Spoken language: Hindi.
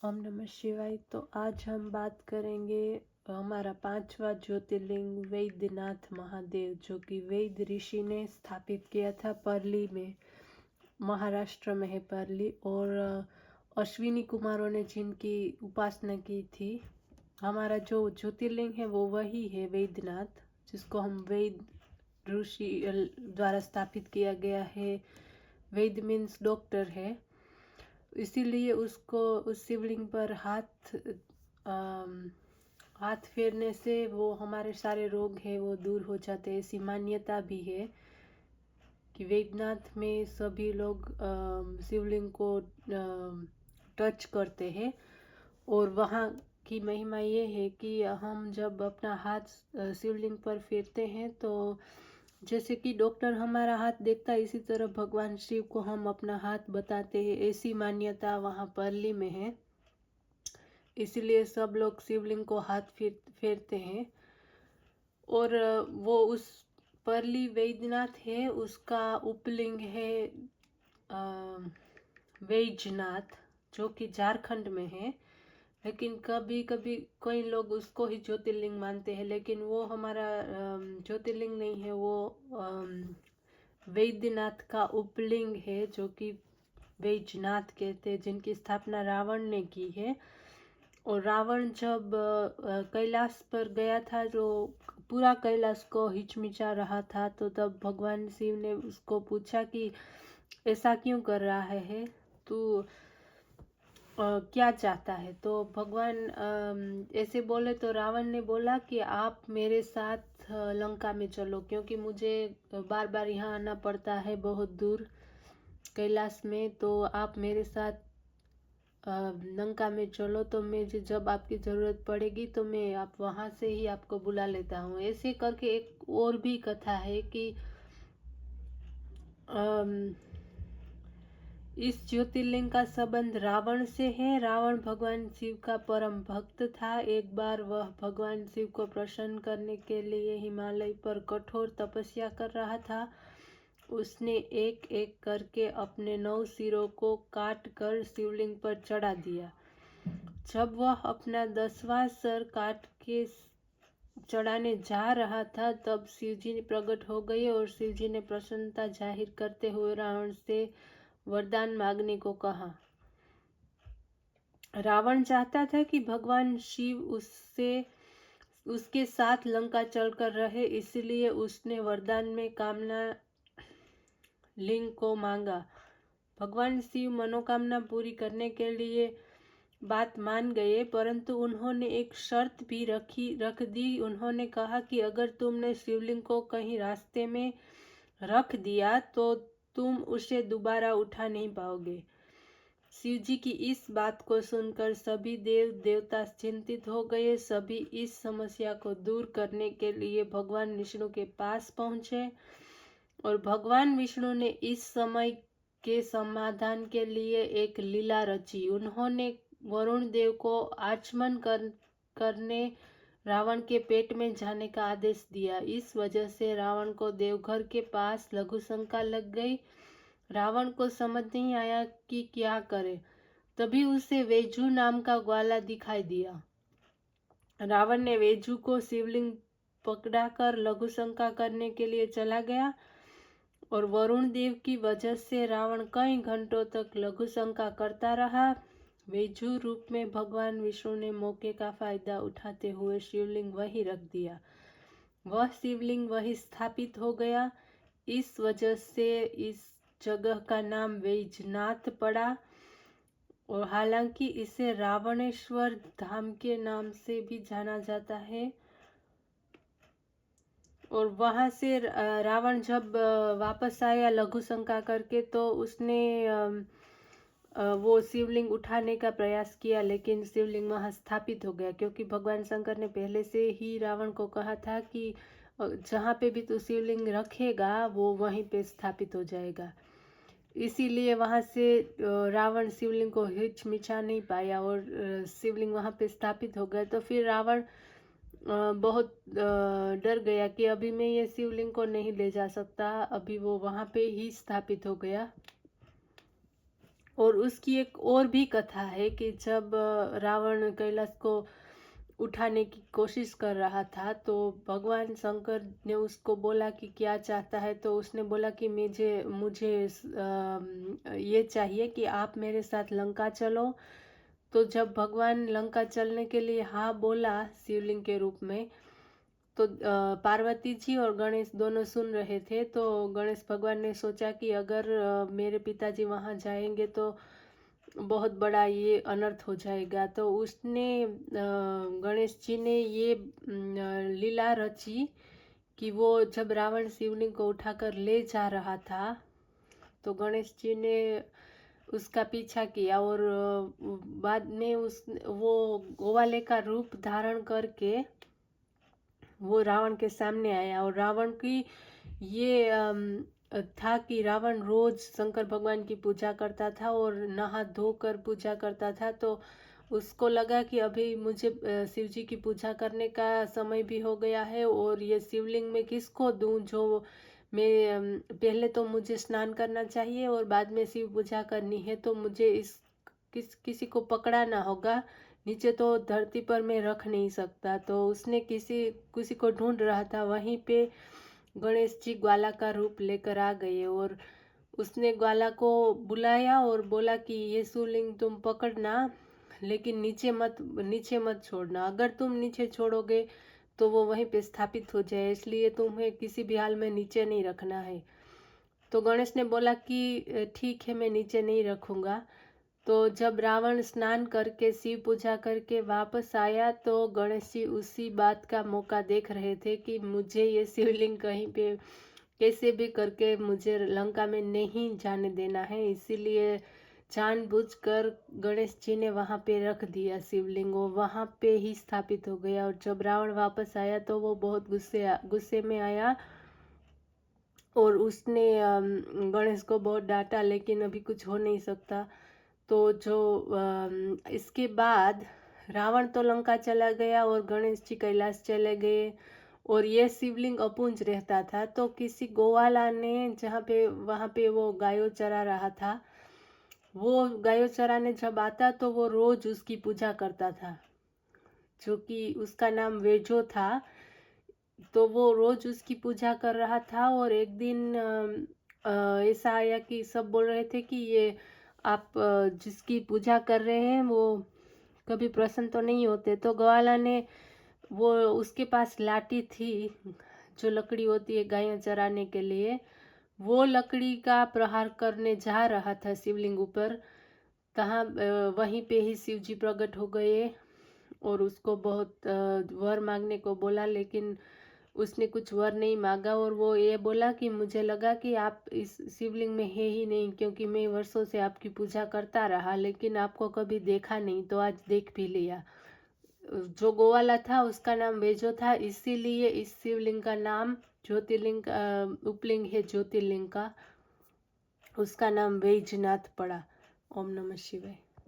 ओम नमः शिवाय। तो आज हम बात करेंगे हमारा पांचवा ज्योतिर्लिंग वैद्यनाथ महादेव, जो कि वैद्य ऋषि ने स्थापित किया था परली में, महाराष्ट्र में है परली। और अश्विनी कुमारों ने जिनकी उपासना की थी। हमारा जो ज्योतिर्लिंग है वो वही है वैद्यनाथ, जिसको हम वैद्य ऋषि द्वारा स्थापित किया गया है। वैद्य मीन्स डॉक्टर है, इसीलिए उसको उस शिवलिंग पर हाथ फेरने से वो हमारे सारे रोग है वो दूर हो जाते हैं। ऐसी मान्यता भी है कि वैद्यनाथ में सभी लोग शिवलिंग को टच करते हैं। और वहाँ की महिमा ये है कि हम जब अपना हाथ शिवलिंग पर फेरते हैं तो जैसे कि डॉक्टर हमारा हाथ देखता है, इसी तरह भगवान शिव को हम अपना हाथ बताते हैं। ऐसी मान्यता वहाँ परली में है, इसीलिए सब लोग शिवलिंग को हाथ फेरते हैं। और वो उस परली वैद्यनाथ है, उसका उपलिंग है वैजनाथ, जो कि झारखंड में है। लेकिन कभी कभी कई लोग उसको ही ज्योतिर्लिंग मानते हैं, लेकिन वो हमारा ज्योतिर्लिंग नहीं है, वो वैद्यनाथ का उपलिंग है, जो कि वैजनाथ कहते हैं, जिनकी स्थापना रावण ने की है। और रावण जब कैलाश पर गया था, जो पूरा कैलाश को हिचमिचा रहा था, तो तब भगवान शिव ने उसको पूछा कि ऐसा क्यों कर रहा है तू, क्या चाहता है। तो भगवान ऐसे बोले तो रावण ने बोला कि आप मेरे साथ लंका में चलो, क्योंकि मुझे बार बार यहाँ आना पड़ता है बहुत दूर कैलाश में। तो आप मेरे साथ लंका में चलो, तो मैं जब आपकी ज़रूरत पड़ेगी तो मैं आप वहाँ से ही आपको बुला लेता हूँ। ऐसे करके एक और भी कथा है कि इस ज्योतिर्लिंग का संबंध रावण से है। रावण भगवान शिव का परम भक्त था। एक बार वह भगवान शिव को प्रसन्न करने के लिए हिमालय पर कठोर तपस्या कर रहा था। उसने एक एक करके अपने 9 सिरों को काट कर शिवलिंग पर चढ़ा दिया। जब वह अपना 10वां सर काट के चढ़ाने जा रहा था, तब शिवजी प्रकट हो गए और शिवजी ने प्रसन्नता जाहिर करते हुए रावण से वरदान मांगने को कहा। रावण चाहता था कि भगवान शिव उसके साथ लंका चलकर रहे, इसलिए उसने वरदान में कामना लिंग को मांगा। भगवान शिव मनोकामना पूरी करने के लिए बात मान गए, परंतु उन्होंने एक शर्त भी रख दी। उन्होंने कहा कि अगर तुमने शिवलिंग को कहीं रास्ते में रख दिया तो तुम उसे दोबारा उठा नहीं पाओगे। शिवजी की इस बात को सुनकर सभी देव देवता चिंतित हो गए। सभी इस समस्या को दूर करने के लिए भगवान विष्णु के पास पहुंचे और भगवान विष्णु ने इस समय के समाधान के लिए एक लीला रची। उन्होंने वरुण देव को आचमन करने रावण के पेट में जाने का आदेश दिया। इस वजह से रावण को देवघर के पास लघु शंका लग गई। रावण को समझ नहीं आया कि क्या करे। तभी उसे वेजू नाम का ग्वाला दिखाई दिया। रावण ने वेजू को शिवलिंग पकड़ाकर लघु शंका करने के लिए चला गया और वरुण देव की वजह से रावण कई घंटों तक लघु शंका करता रहा। वेजू रूप में भगवान विष्णु ने मौके का फायदा उठाते हुए शिवलिंग वहीं रख दिया। वह शिवलिंग वहीं स्थापित हो गया। इस वजह से इस जगह का नाम वैजनाथ पड़ा। और हालांकि इसे रावणेश्वर धाम के नाम से भी जाना जाता है। और वहां से रावण जब वापस आया लघु शंका करके, तो उसने वो शिवलिंग उठाने का प्रयास किया, लेकिन शिवलिंग वहां स्थापित हो गया, क्योंकि भगवान शंकर ने पहले से ही रावण को कहा था कि जहाँ पे भी तू शिवलिंग रखेगा वो वहीं पे स्थापित हो जाएगा। इसीलिए वहां से रावण शिवलिंग को हिचमिचा नहीं पाया और शिवलिंग वहां पे स्थापित हो गया। तो फिर रावण बहुत डर गया कि अभी मैं ये शिवलिंग को नहीं ले जा सकता। अभी वो वहां पे ही स्थापित हो गया। और उसकी एक और भी कथा है कि जब रावण कैलाश को उठाने की कोशिश कर रहा था तो भगवान शंकर ने उसको बोला कि क्या चाहता है, तो उसने बोला कि मुझे मुझे ये चाहिए कि आप मेरे साथ लंका चलो। तो जब भगवान लंका चलने के लिए हाँ बोला शिवलिंग के रूप में, तो पार्वती जी और गणेश दोनों सुन रहे थे। तो गणेश भगवान ने सोचा कि अगर मेरे पिताजी वहाँ जाएंगे तो बहुत बड़ा ये अनर्थ हो जाएगा। तो उसने गणेश जी ने ये लीला रची कि वो जब रावण शिवलिंग को उठाकर ले जा रहा था तो गणेश जी ने उसका पीछा किया और बाद में वो गोवाले का रूप धारण करके वो रावण के सामने आया। और रावण की ये था कि रावण रोज शंकर भगवान की पूजा करता था और नहा धोकर पूजा करता था। तो उसको लगा कि अभी मुझे शिव जी की पूजा करने का समय भी हो गया है और ये शिवलिंग में किसको दूं, जो मैं पहले तो मुझे स्नान करना चाहिए और बाद में शिव पूजा करनी है, तो मुझे इस किसी को पकड़ाना होगा, नीचे तो धरती पर मैं रख नहीं सकता। तो उसने किसी किसी को ढूंढ रहा था, वहीं पे गणेश जी ग्वाला का रूप लेकर आ गए और उसने ग्वाला को बुलाया और बोला कि ये शिवलिंग तुम पकड़ना, लेकिन नीचे मत छोड़ना। अगर तुम नीचे छोड़ोगे तो वो वहीं पे स्थापित हो जाए, इसलिए तुम्हें किसी भी हाल में नीचे नहीं रखना है। तो गणेश ने बोला कि ठीक है, मैं नीचे नहीं रखूंगा। तो जब रावण स्नान करके शिव पूजा करके वापस आया तो गणेश जी उसी बात का मौका देख रहे थे कि मुझे ये शिवलिंग कहीं पे कैसे भी करके मुझे लंका में नहीं जाने देना है, इसीलिए जानबूझकर गणेश जी ने वहां पे रख दिया शिवलिंग, वो वहां पे ही स्थापित हो गया। और जब रावण वापस आया तो वो बहुत गुस्से में आया और उसने गणेश को बहुत डांटा, लेकिन अभी कुछ हो नहीं सकता। तो इसके बाद रावण तो लंका चला गया और गणेश जी कैलाश चले गए और ये शिवलिंग अपूंज रहता था। तो किसी गोवाला ने जहाँ पे वहाँ पे वो गायों चरा रहा था, वो गायों चराने जब आता तो वो रोज उसकी पूजा करता था, जो कि उसका नाम वेजो था। तो वो रोज उसकी पूजा कर रहा था और एक दिन ऐसा आया कि सब बोल रहे थे कि ये आप जिसकी पूजा कर रहे हैं वो कभी प्रसन्न तो नहीं होते। तो ग्वाला ने वो उसके पास लाठी थी जो लकड़ी होती है गायें चराने के लिए, वो लकड़ी का प्रहार करने जा रहा था शिवलिंग ऊपर। तहाँ वहीं पे ही शिव जी प्रकट हो गए और उसको बहुत वर मांगने को बोला, लेकिन उसने कुछ वर नहीं मांगा और वो ये बोला कि मुझे लगा कि आप इस शिवलिंग में है ही नहीं, क्योंकि मैं वर्षों से आपकी पूजा करता रहा लेकिन आपको कभी देखा नहीं, तो आज देख भी लिया। जो गोवाला था उसका नाम वेजो था, इसीलिए इस शिवलिंग का नाम ज्योतिर्लिंग उपलिंग है ज्योतिर्लिंग का, उसका नाम वैजनाथ पड़ा। ओम नमः शिवाय।